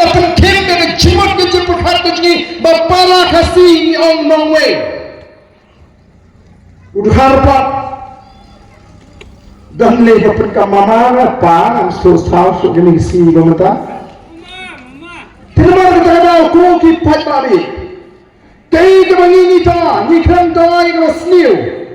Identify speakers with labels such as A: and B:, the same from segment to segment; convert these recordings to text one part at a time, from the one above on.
A: na penting na jimat ke jepukhat ke ji bapala kasih ni ong nongwe udharpa dan le dapat kamamana pa ang sosau so gini si gomata terima kita ada ko ki pat babi kai ke bangi ni ta ni kram dai ke sniu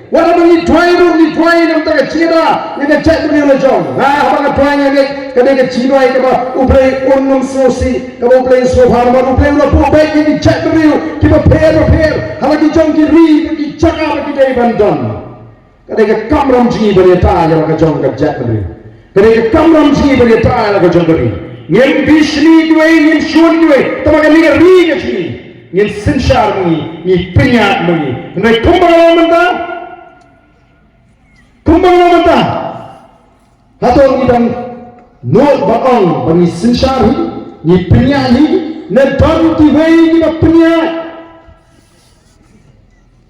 A: wala bangi dwai nam ta jira ni na chat ni la jong ha ba ka dwai ni ka de ke jinoi ke ba uplay onnum sosi ka ba uplay so phar ma uplay la po ba ni chat ni ki ba pher hala ki jong ki ri ki chaka ki dai bandon kadang kamram ji berita yang agak jauh kerja beri, kadang kamram ji berita yang agak jauh beri, yang bisni dua, yang shun dua, tapi ni ri ke sini, yang sensyar ni penyak ni, ni kumbang mata, hatong idang not baong bagi sensyar ni penyak ni, baru tiwai ni penyak,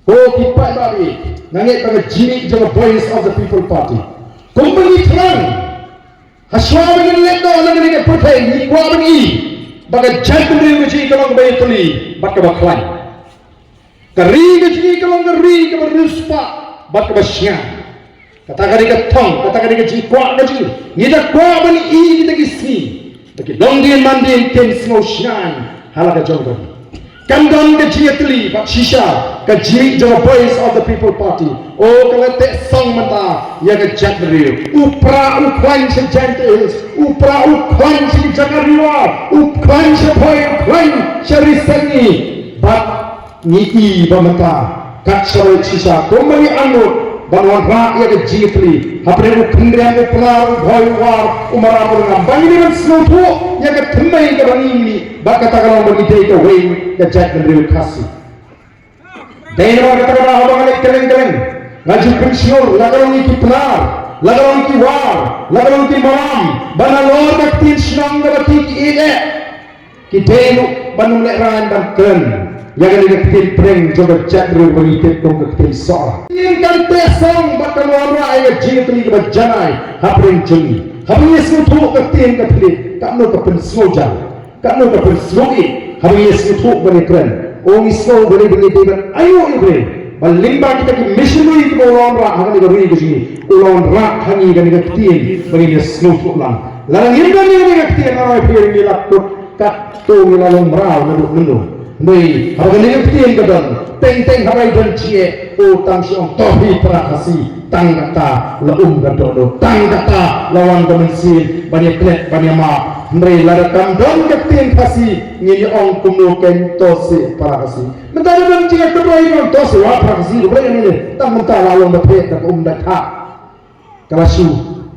A: oh kipat babi. Nangit pada jini jangan voice of the people party. Kumpul terang. Haswa dengan lekdo orang ini pertai ni kuat ni. Bagai jantung dia macam kalau kebayi tuli, bagai baklan. Keri macam kalau keri kebar ruspa, bagai basya. Katakan dia tong, katakan dia jini kuat macam. Ni dah kuat ni kita kisni. Bagi longdian mandin ten snow shine halak jauh. Kandang ke jitli bak shisha ke jiri jangan voice of the people party oh kalau tak song mata ya ke jadri upra ukwan sejantis upra ukwan sejakariwa ukwan sepoy ukwan serisani bak niki bamata kat sore shisha kembali anut banwan ra ya ke jitli hapre ukendrian upra boy war umara ngam bangi dengan snow ya ke temai ke bangi ni bak katakan orang begitu ke way ke jadri kasih Daerah kata-kata abang alik keleng-keleng ngaji pensiun, lagarong iki penar lagarong iki war, lagarong iki malam bana lor baktin senang gabati ki ide ki denu banung leran dan keren yang ada ketil preng coba jadru beritit kong ketil soal inginkan tesong bakal warna ayat jitri ke bajanai hapring jengi hapring yesu tuk ketil ketil kakno kepen soja kakno kepen sogi hapring yesu tuk bani keren Orang Islam boleh debat, ayo ibu, balimba kita ki missionary ki orang rak hangi ke ri ke sini, orang rak hangi ke ni ketin, bagi dia seluruh ulang. Lalu yang ni ketin orang pilih ni lakut kat tu ni lalu merau nunduk. Nei, harga ni ketin ke dan, teng harai dan cie, tang siang tohi perakasi, tang kata laum gadodo, tang kata lawan kemensin, banyak klet banyak mak. Mereka lakukan don ketin kasih ni orang kumuken tosi para kasih. Mentara don jika terbaik don tosi wah para kasih. Mereka ni tak mentah lalu berpet tak dah. Kalau su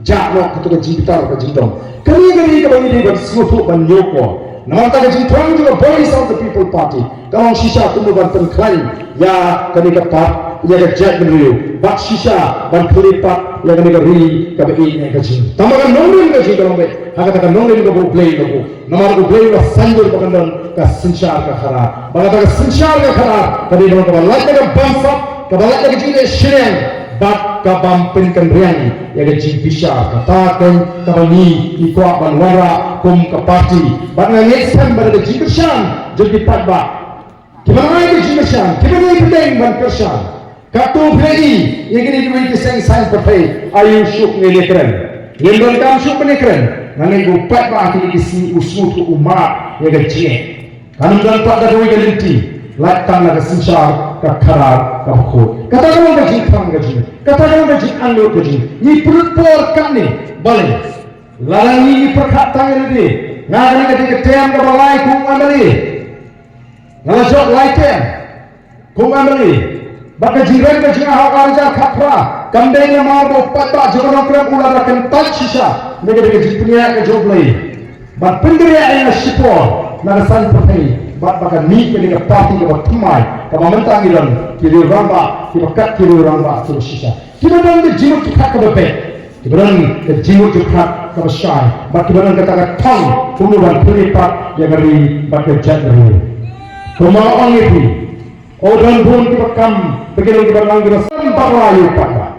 A: jakno ketika jibitar ke jintong. Kali kebagi dia bersuatu banyoko. Nama tak jintong juga voice of the people party. Kalau sisa kemudian terklaim ya ketika part ya kejat beriu. Bak sisa ban kelipat ya ketika ri kebagi ni kejin. Tambahkan nombor kejin kalau baik. Katakan nonglen ke play ke nomor ke play lah sanjur bakandan ke sensyar ke khara bakat ke sensyar ke khara tadi nomor ke balat ke bamsa ke balat ke jile shreng bat ke bampin kendrian ya ke jin bisa katakan ke bani ikwa banwara kum ke parti bat ngangitsan pada ke jin kersan jadi patba gimana ke jin kersan gimana pedeng ban kersan katu play yang ini duit kisah sains berpay ayu syuk ngelekren yang berkam syuk penekren Nanti gupat bah kini kisi usut ke umat ya kecil. Kanum dan tak ada duit gelinti. Latang nak sensyar ke karar ke khut. Kata kamu gaji kang gaji. Kata kamu gaji anu gaji. Ni perut por kan ni balik. Lalang ni perkat tangan ni. Ngani ketika tiang ke balai kung amali. Ngalajok laitem kung amali. Baka jiran gaji ahok arja khapra. Kandai yang mau dapat tak jangan orang ular akan touch sisa. Mereka dengan jipunya ke job lagi. Bat pendirian yang sipor, narasan pertai. Bat bahkan ni dengan parti kebat temai. Kama mentang ilan kiri ramba, kibakat kiri ramba terus sisa. Kibaran ke jimu kita kebebek. Kibaran ke jimu kita kebesar. Bat kibaran kata tang kemudian pelipat yang dari bat kerja dulu. Kemauan itu. Orang pun kibakam, begitu kibaran kita sampai layu pada.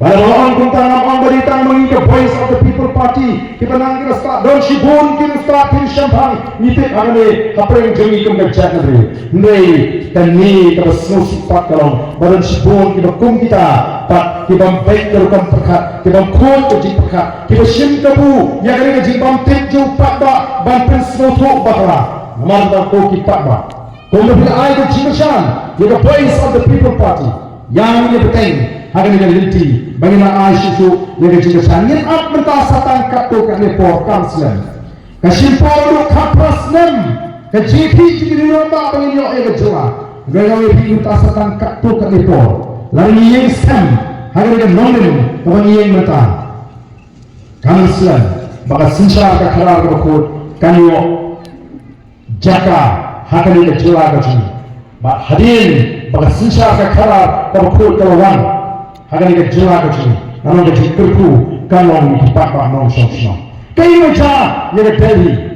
A: Balawan kung tanam ang balitang mga the voice of the people party. Kita nang kita start don shibun kita start tin shampang nitip agane hapreng jemi kum gajak nari. Nei dan ni kita snow sipat kalong. Badan shibun kita kum kita pat kita baik terukam perkat kita kuat uji perkat kita shim kabu yang agane jibam tinju pat ba ban pen snow thok bakla. Namar ko kipat ba. Kung bila ay ko jimashan the voice of the people party. Yang ini penting. Hari ini linti bagaimana Aisyah yang juga sangin up mentasatan kato kali por kanslen kasimpor lu kapras nem kajipi jadi lomba penginyo yang kejola gaya lebih mentasatan kato kali por lalu yang sem hari ini nomen kawan yang mata kanslen baka sinsha kakara kakot kanyo jaka hari ini kejola kajini hadirin baka sinsha kakara kakot kawan Hagan ke jela ke sini, namun ke jikerku kalau di tempat pak nong sosno. Kau macam yang Delhi,